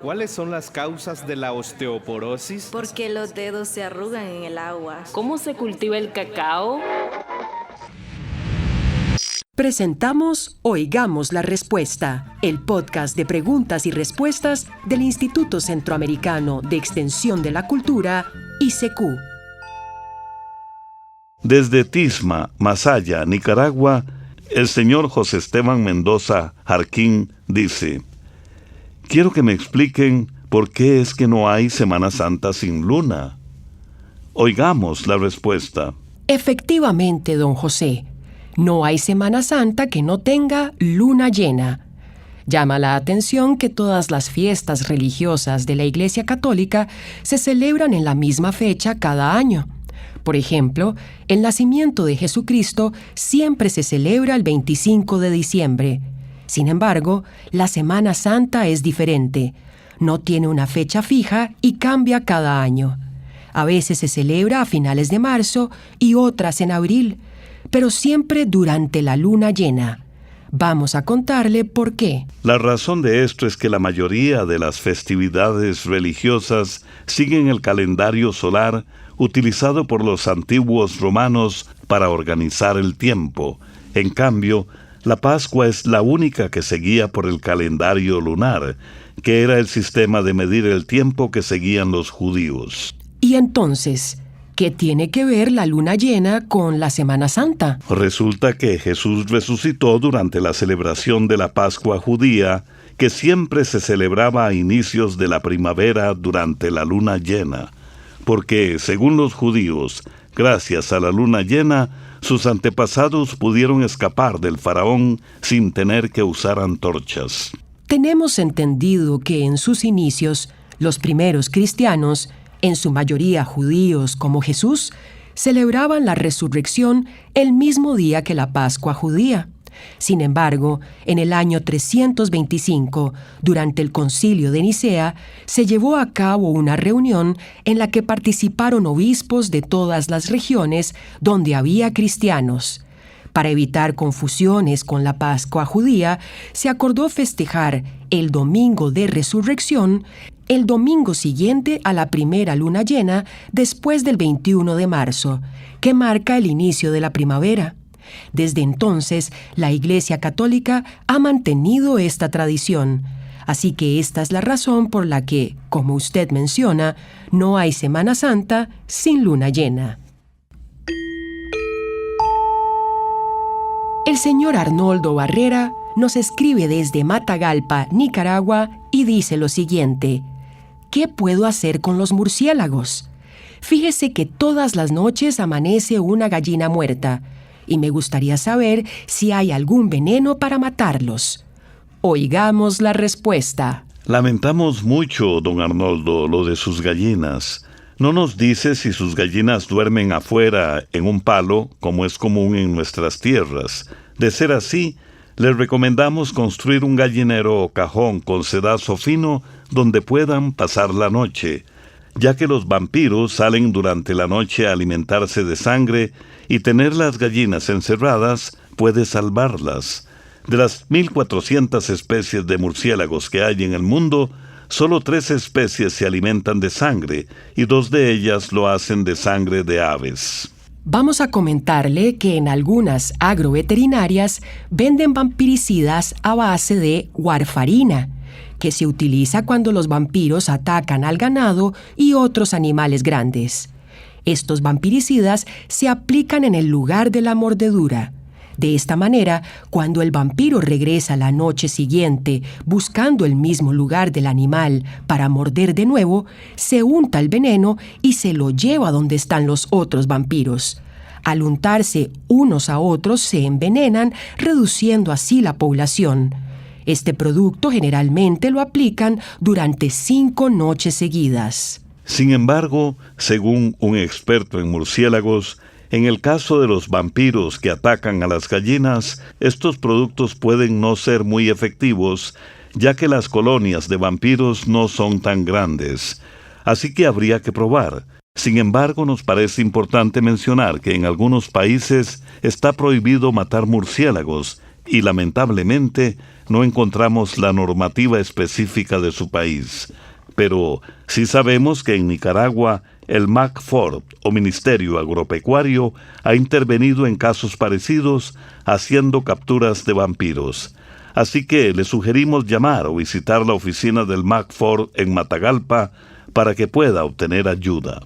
¿Cuáles son las causas de la osteoporosis? Porque los dedos se arrugan en el agua. ¿Cómo se cultiva el cacao? Presentamos Oigamos la Respuesta, el podcast de preguntas y respuestas del Instituto Centroamericano de Extensión de la Cultura, ICQ. Desde Tisma, Masaya, Nicaragua, el señor José Esteban Mendoza Jarquín dice: quiero que me expliquen por qué es que no hay Semana Santa sin luna. Oigamos la respuesta. Efectivamente, don José, no hay Semana Santa que no tenga luna llena. Llama la atención que todas las fiestas religiosas de la Iglesia Católica se celebran en la misma fecha cada año. Por ejemplo, el nacimiento de Jesucristo siempre se celebra el 25 de diciembre. Sin embargo, la Semana Santa es diferente. No tiene una fecha fija y cambia cada año. A veces se celebra a finales de marzo y otras en abril, pero siempre durante la luna llena. Vamos a contarle por qué. La razón de esto es que la mayoría de las festividades religiosas siguen el calendario solar utilizado por los antiguos romanos para organizar el tiempo. En cambio, la Pascua es la única que seguía por el calendario lunar, que era el sistema de medir el tiempo que seguían los judíos. Y entonces, ¿qué tiene que ver la luna llena con la Semana Santa? Resulta que Jesús resucitó durante la celebración de la Pascua judía, que siempre se celebraba a inicios de la primavera durante la luna llena, porque, según los judíos, gracias a la luna llena, sus antepasados pudieron escapar del faraón sin tener que usar antorchas. Tenemos entendido que en sus inicios, los primeros cristianos, en su mayoría judíos como Jesús, celebraban la resurrección el mismo día que la Pascua judía. Sin embargo, en el año 325, durante el Concilio de Nicea, se llevó a cabo una reunión en la que participaron obispos de todas las regiones donde había cristianos. Para evitar confusiones con la Pascua judía, se acordó festejar el Domingo de Resurrección el domingo siguiente a la primera luna llena después del 21 de marzo, que marca el inicio de la primavera. Desde entonces, la Iglesia Católica ha mantenido esta tradición. Así que esta es la razón por la que, como usted menciona, no hay Semana Santa sin luna llena. El señor Arnoldo Barrera nos escribe desde Matagalpa, Nicaragua, y dice lo siguiente: ¿qué puedo hacer con los murciélagos? Fíjese que todas las noches amanece una gallina muerta, y me gustaría saber si hay algún veneno para matarlos. Oigamos la respuesta. Lamentamos mucho, don Arnoldo, lo de sus gallinas. No nos dice si sus gallinas duermen afuera en un palo, como es común en nuestras tierras. De ser así, les recomendamos construir un gallinero o cajón con sedazo fino donde puedan pasar la noche, ya que los vampiros salen durante la noche a alimentarse de sangre y tener las gallinas encerradas puede salvarlas. De las 1.400 especies de murciélagos que hay en el mundo, solo 3 especies se alimentan de sangre y 2 de ellas lo hacen de sangre de aves. Vamos a comentarle que en algunas agroveterinarias venden vampiricidas a base de warfarina, que se utiliza cuando los vampiros atacan al ganado y otros animales grandes. Estos vampiricidas se aplican en el lugar de la mordedura. De esta manera, cuando el vampiro regresa la noche siguiente buscando el mismo lugar del animal para morder de nuevo, se unta el veneno y se lo lleva donde están los otros vampiros. Al untarse unos a otros se envenenan, reduciendo así la población. Este producto generalmente lo aplican durante 5 noches seguidas. Sin embargo, según un experto en murciélagos, en el caso de los vampiros que atacan a las gallinas, estos productos pueden no ser muy efectivos, ya que las colonias de vampiros no son tan grandes. Así que habría que probar. Sin embargo, nos parece importante mencionar que en algunos países está prohibido matar murciélagos, y lamentablemente no encontramos la normativa específica de su país. Pero sí sabemos que en Nicaragua el MACFOR, o Ministerio Agropecuario, ha intervenido en casos parecidos haciendo capturas de vampiros. Así que le sugerimos llamar o visitar la oficina del MACFOR en Matagalpa para que pueda obtener ayuda.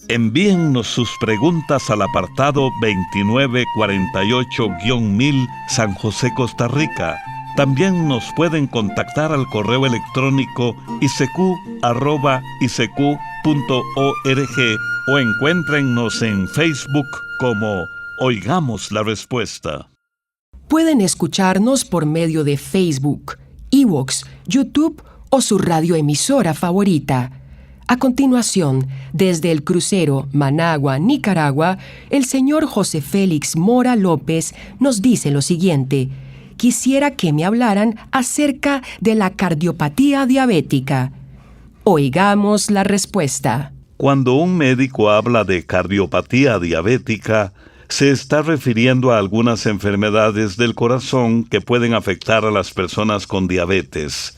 Envíennos sus preguntas al apartado 2948-1000 San José, Costa Rica. También nos pueden contactar al correo electrónico isq@isq.org o encuéntrennos en Facebook como Oigamos la Respuesta. Pueden escucharnos por medio de Facebook, iVoox, YouTube o su radioemisora favorita. A continuación, desde el crucero Managua, Nicaragua, el señor José Félix Mora López nos dice lo siguiente: quisiera que me hablaran acerca de la cardiopatía diabética. Oigamos la respuesta. Cuando un médico habla de cardiopatía diabética, se está refiriendo a algunas enfermedades del corazón que pueden afectar a las personas con diabetes.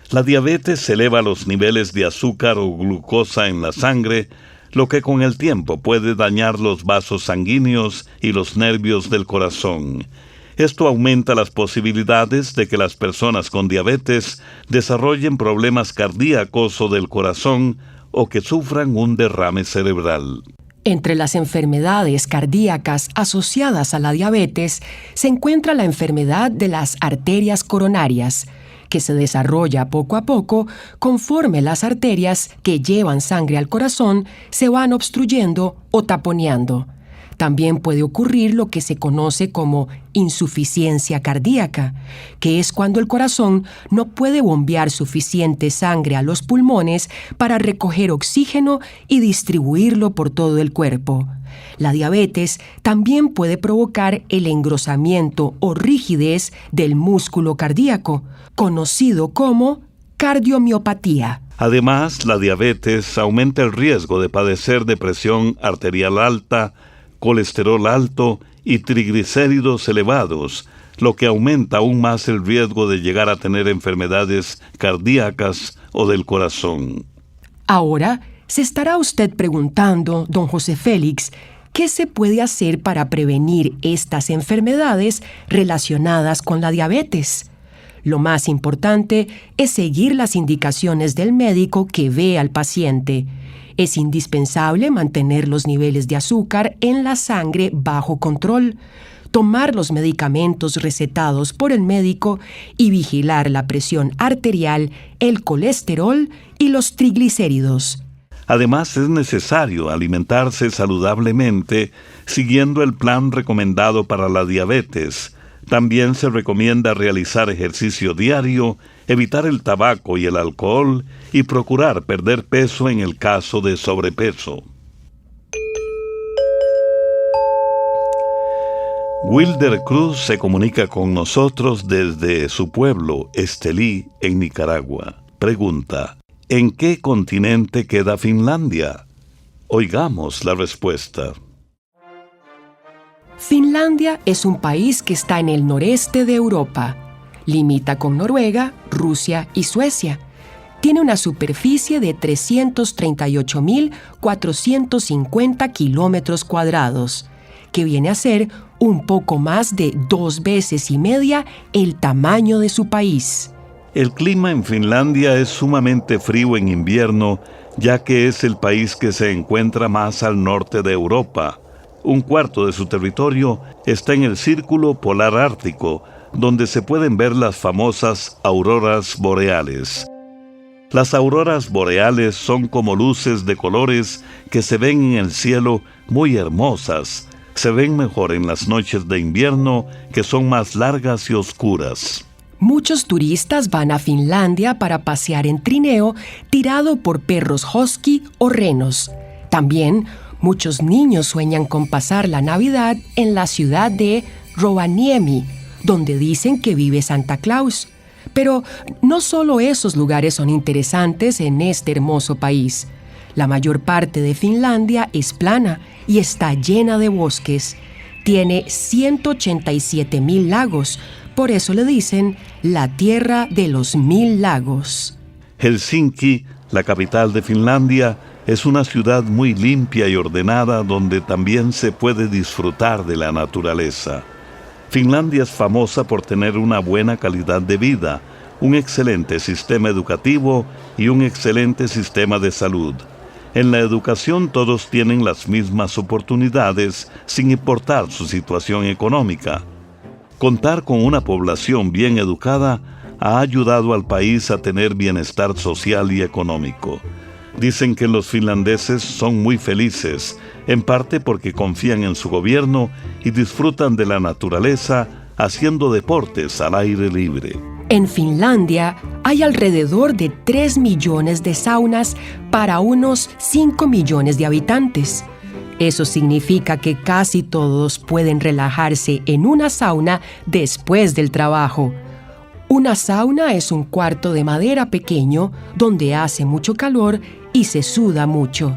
La diabetes eleva los niveles de azúcar o glucosa en la sangre, lo que con el tiempo puede dañar los vasos sanguíneos y los nervios del corazón. Esto aumenta las posibilidades de que las personas con diabetes desarrollen problemas cardíacos o del corazón o que sufran un derrame cerebral. Entre las enfermedades cardíacas asociadas a la diabetes se encuentra la enfermedad de las arterias coronarias, que se desarrolla poco a poco conforme las arterias que llevan sangre al corazón se van obstruyendo o taponeando. También puede ocurrir lo que se conoce como insuficiencia cardíaca, que es cuando el corazón no puede bombear suficiente sangre a los pulmones para recoger oxígeno y distribuirlo por todo el cuerpo. La diabetes también puede provocar el engrosamiento o rigidez del músculo cardíaco, conocido como cardiomiopatía. Además, la diabetes aumenta el riesgo de padecer de presión arterial alta, colesterol alto y triglicéridos elevados, lo que aumenta aún más el riesgo de llegar a tener enfermedades cardíacas o del corazón. Ahora, se estará usted preguntando, don José Félix, ¿qué se puede hacer para prevenir estas enfermedades relacionadas con la diabetes? Lo más importante es seguir las indicaciones del médico que ve al paciente. Es indispensable mantener los niveles de azúcar en la sangre bajo control, tomar los medicamentos recetados por el médico y vigilar la presión arterial, el colesterol y los triglicéridos. Además, es necesario alimentarse saludablemente siguiendo el plan recomendado para la diabetes. También se recomienda realizar ejercicio diario, evitar el tabaco y el alcohol y procurar perder peso en el caso de sobrepeso. Wilder Cruz se comunica con nosotros desde su pueblo, Estelí, en Nicaragua. Pregunta: ¿en qué continente queda Finlandia? Oigamos la respuesta. Finlandia es un país que está en el noreste de Europa. Limita con Noruega, Rusia y Suecia. Tiene una superficie de 338.450 kilómetros cuadrados, que viene a ser un poco más de 2 veces y media el tamaño de su país. El clima en Finlandia es sumamente frío en invierno, ya que es el país que se encuentra más al norte de Europa. 1/4 de su territorio está en el Círculo Polar Ártico, donde se pueden ver las famosas auroras boreales. Las auroras boreales son como luces de colores que se ven en el cielo muy hermosas. Se ven mejor en las noches de invierno, que son más largas y oscuras. Muchos turistas van a Finlandia para pasear en trineo tirado por perros husky o renos. También muchos niños sueñan con pasar la Navidad en la ciudad de Rovaniemi, donde dicen que vive Santa Claus. Pero no solo esos lugares son interesantes en este hermoso país. La mayor parte de Finlandia es plana y está llena de bosques. tiene 187.000 lagos, por eso le dicen la tierra de los 1000 lagos. Helsinki, la capital de Finlandia, es una ciudad muy limpia y ordenada donde también se puede disfrutar de la naturaleza. Finlandia es famosa por tener una buena calidad de vida, un excelente sistema educativo y un excelente sistema de salud. En la educación todos tienen las mismas oportunidades sin importar su situación económica. Contar con una población bien educada ha ayudado al país a tener bienestar social y económico. Dicen que los finlandeses son muy felices, en parte porque confían en su gobierno y disfrutan de la naturaleza haciendo deportes al aire libre. En Finlandia hay alrededor de 3 millones de saunas para unos 5 millones de habitantes. Eso significa que casi todos pueden relajarse en una sauna después del trabajo. Una sauna es un cuarto de madera pequeño donde hace mucho calor y se suda mucho.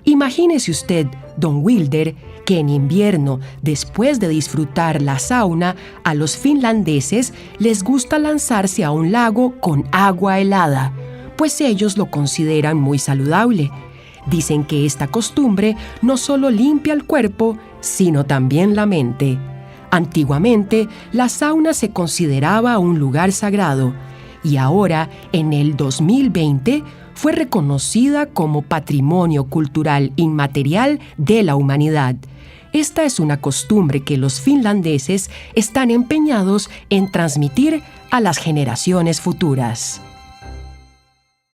Imagínese usted, don Wilder, que en invierno, después de disfrutar la sauna, a los finlandeses les gusta lanzarse a un lago con agua helada, pues ellos lo consideran muy saludable. Dicen que esta costumbre no solo limpia el cuerpo, sino también la mente. Antiguamente, la sauna se consideraba un lugar sagrado y ahora, en el 2020, fue reconocida como Patrimonio Cultural Inmaterial de la Humanidad. Esta es una costumbre que los finlandeses están empeñados en transmitir a las generaciones futuras.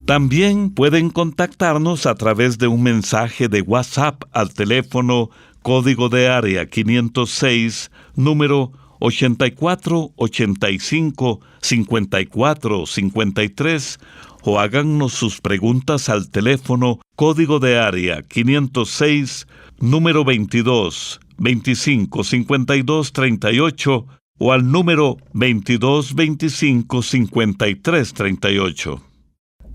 También pueden contactarnos a través de un mensaje de WhatsApp al teléfono código de área 506, número 8485-5453, o háganos sus preguntas al teléfono código de área 506, número 22 25 52 38, o al número 22 25 53 38.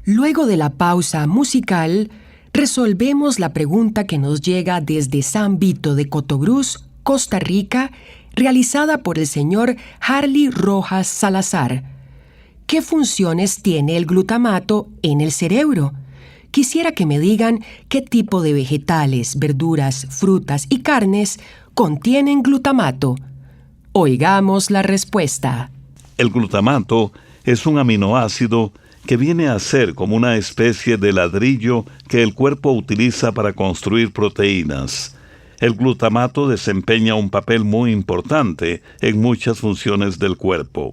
Luego de la pausa musical, resolvemos la pregunta que nos llega desde San Vito de Cotobruz, Costa Rica, realizada por el señor Harley Rojas Salazar. ¿Qué funciones tiene el glutamato en el cerebro? Quisiera que me digan qué tipo de vegetales, verduras, frutas y carnes contienen glutamato. Oigamos la respuesta. El glutamato es un aminoácido que viene a ser como una especie de ladrillo que el cuerpo utiliza para construir proteínas. El glutamato desempeña un papel muy importante en muchas funciones del cuerpo.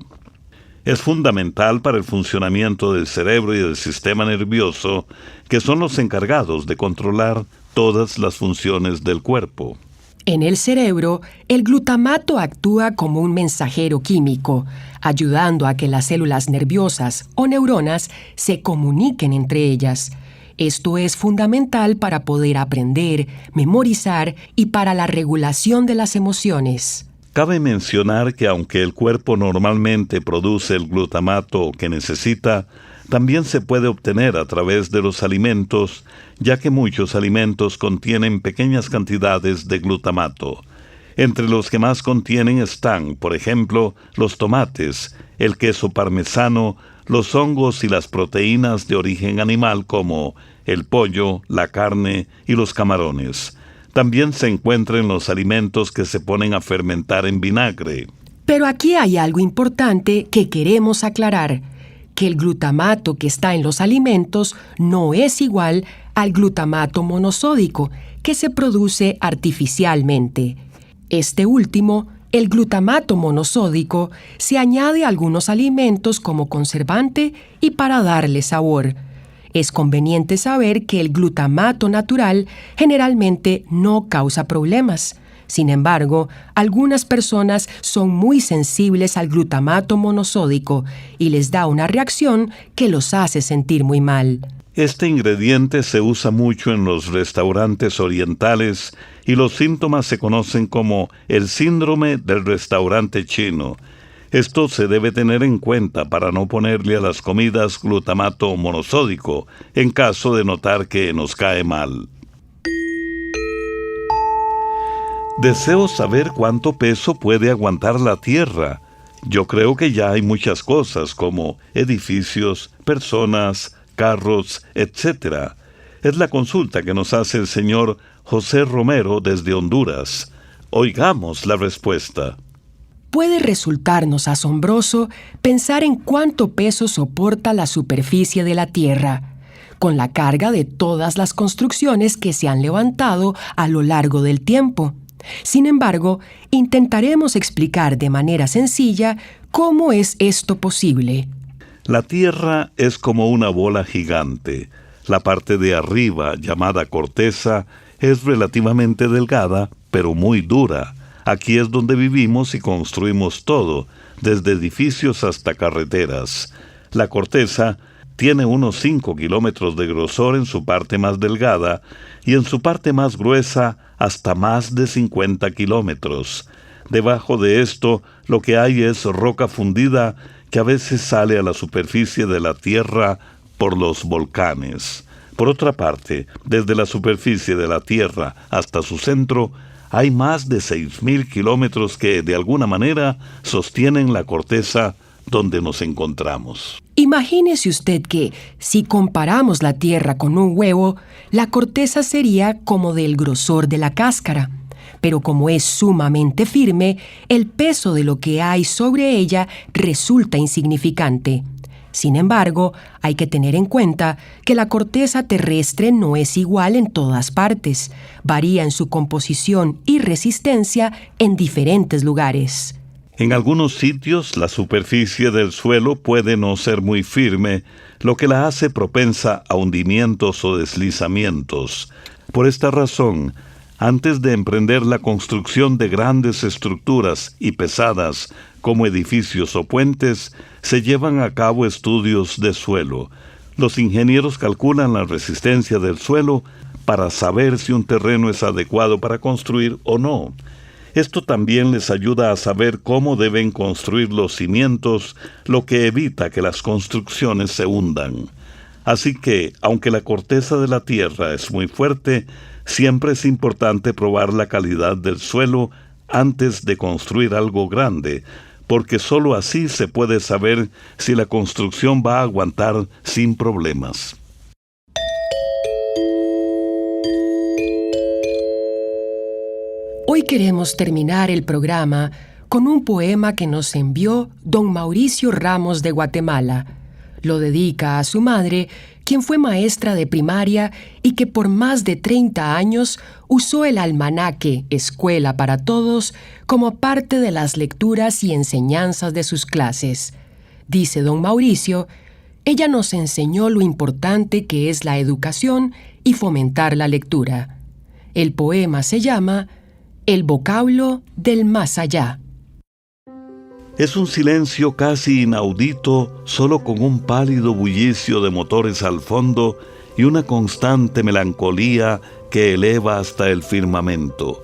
Es fundamental para el funcionamiento del cerebro y del sistema nervioso, que son los encargados de controlar todas las funciones del cuerpo. En el cerebro, el glutamato actúa como un mensajero químico, ayudando a que las células nerviosas o neuronas se comuniquen entre ellas. Esto es fundamental para poder aprender, memorizar y para la regulación de las emociones. Cabe mencionar que aunque el cuerpo normalmente produce el glutamato que necesita, también se puede obtener a través de los alimentos, ya que muchos alimentos contienen pequeñas cantidades de glutamato. Entre los que más contienen están, por ejemplo, los tomates, el queso parmesano, los hongos y las proteínas de origen animal como el pollo, la carne y los camarones. También se encuentra en los alimentos que se ponen a fermentar en vinagre. Pero aquí hay algo importante que queremos aclarar, que el glutamato que está en los alimentos no es igual al glutamato monosódico, que se produce artificialmente. Este último, el glutamato monosódico, se añade a algunos alimentos como conservante y para darle sabor. Es conveniente saber que el glutamato natural generalmente no causa problemas. Sin embargo, algunas personas son muy sensibles al glutamato monosódico y les da una reacción que los hace sentir muy mal. Este ingrediente se usa mucho en los restaurantes orientales y los síntomas se conocen como el síndrome del restaurante chino. Esto se debe tener en cuenta para no ponerle a las comidas glutamato monosódico en caso de notar que nos cae mal. Deseo saber cuánto peso puede aguantar la Tierra. Yo creo que ya hay muchas cosas como edificios, personas, carros, etc. Es la consulta que nos hace el señor José Romero desde Honduras. Oigamos la respuesta. Puede resultarnos asombroso pensar en cuánto peso soporta la superficie de la Tierra, con la carga de todas las construcciones que se han levantado a lo largo del tiempo. Sin embargo, intentaremos explicar de manera sencilla cómo es esto posible. La Tierra es como una bola gigante. La parte de arriba, llamada corteza, es relativamente delgada, pero muy dura. Aquí es donde vivimos y construimos todo, desde edificios hasta carreteras. La corteza tiene unos 5 kilómetros de grosor en su parte más delgada y en su parte más gruesa hasta más de 50 kilómetros. Debajo de esto, lo que hay es roca fundida que a veces sale a la superficie de la Tierra por los volcanes. Por otra parte, desde la superficie de la Tierra hasta su centro, hay más de 6.000 kilómetros que, de alguna manera, sostienen la corteza donde nos encontramos. Imagínese usted que, si comparamos la Tierra con un huevo, la corteza sería como del grosor de la cáscara. Pero como es sumamente firme, el peso de lo que hay sobre ella resulta insignificante. Sin embargo, hay que tener en cuenta que la corteza terrestre no es igual en todas partes. Varía en su composición y resistencia en diferentes lugares. En algunos sitios, la superficie del suelo puede no ser muy firme, lo que la hace propensa a hundimientos o deslizamientos. Por esta razón, antes de emprender la construcción de grandes estructuras y pesadas como edificios o puentes, se llevan a cabo estudios de suelo. Los ingenieros calculan la resistencia del suelo para saber si un terreno es adecuado para construir o no. Esto también les ayuda a saber cómo deben construir los cimientos, lo que evita que las construcciones se hundan. Así que, aunque la corteza de la tierra es muy fuerte, siempre es importante probar la calidad del suelo antes de construir algo grande, porque sólo así se puede saber si la construcción va a aguantar sin problemas. Hoy queremos terminar el programa con un poema que nos envió don Mauricio Ramos de Guatemala. Lo dedica a su madre, quien fue maestra de primaria y que por más de 30 años usó el almanaque Escuela para Todos como parte de las lecturas y enseñanzas de sus clases. Dice don Mauricio, ella nos enseñó lo importante que es la educación y fomentar la lectura. El poema se llama El vocablo del más allá. Es un silencio casi inaudito, solo con un pálido bullicio de motores al fondo y una constante melancolía que eleva hasta el firmamento.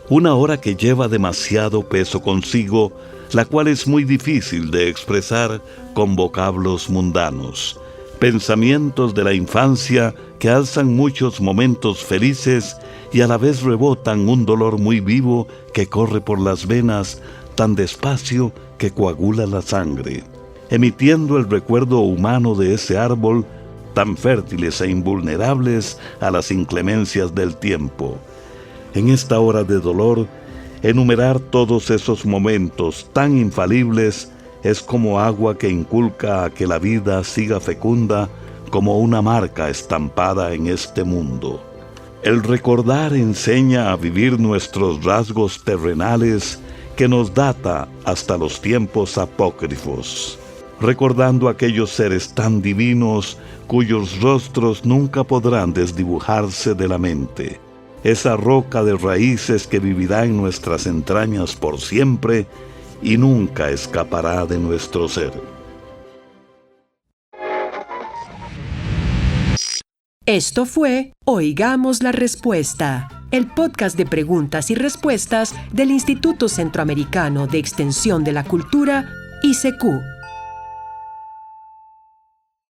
Una hora que lleva demasiado peso consigo, la cual es muy difícil de expresar con vocablos mundanos. Pensamientos de la infancia que alzan muchos momentos felices y a la vez rebotan un dolor muy vivo que corre por las venas tan despacio que coagula la sangre, emitiendo el recuerdo humano de ese árbol tan fértiles e invulnerables a las inclemencias del tiempo. En esta hora de dolor, enumerar todos esos momentos tan infalibles es como agua que inculca a que la vida siga fecunda como una marca estampada en este mundo. El recordar enseña a vivir nuestros rasgos terrenales que nos data hasta los tiempos apócrifos, recordando aquellos seres tan divinos cuyos rostros nunca podrán desdibujarse de la mente. Esa roca de raíces que vivirá en nuestras entrañas por siempre y nunca escapará de nuestro ser. Esto fue Oigamos la Respuesta, el podcast de preguntas y respuestas del Instituto Centroamericano de Extensión de la Cultura, ICQ.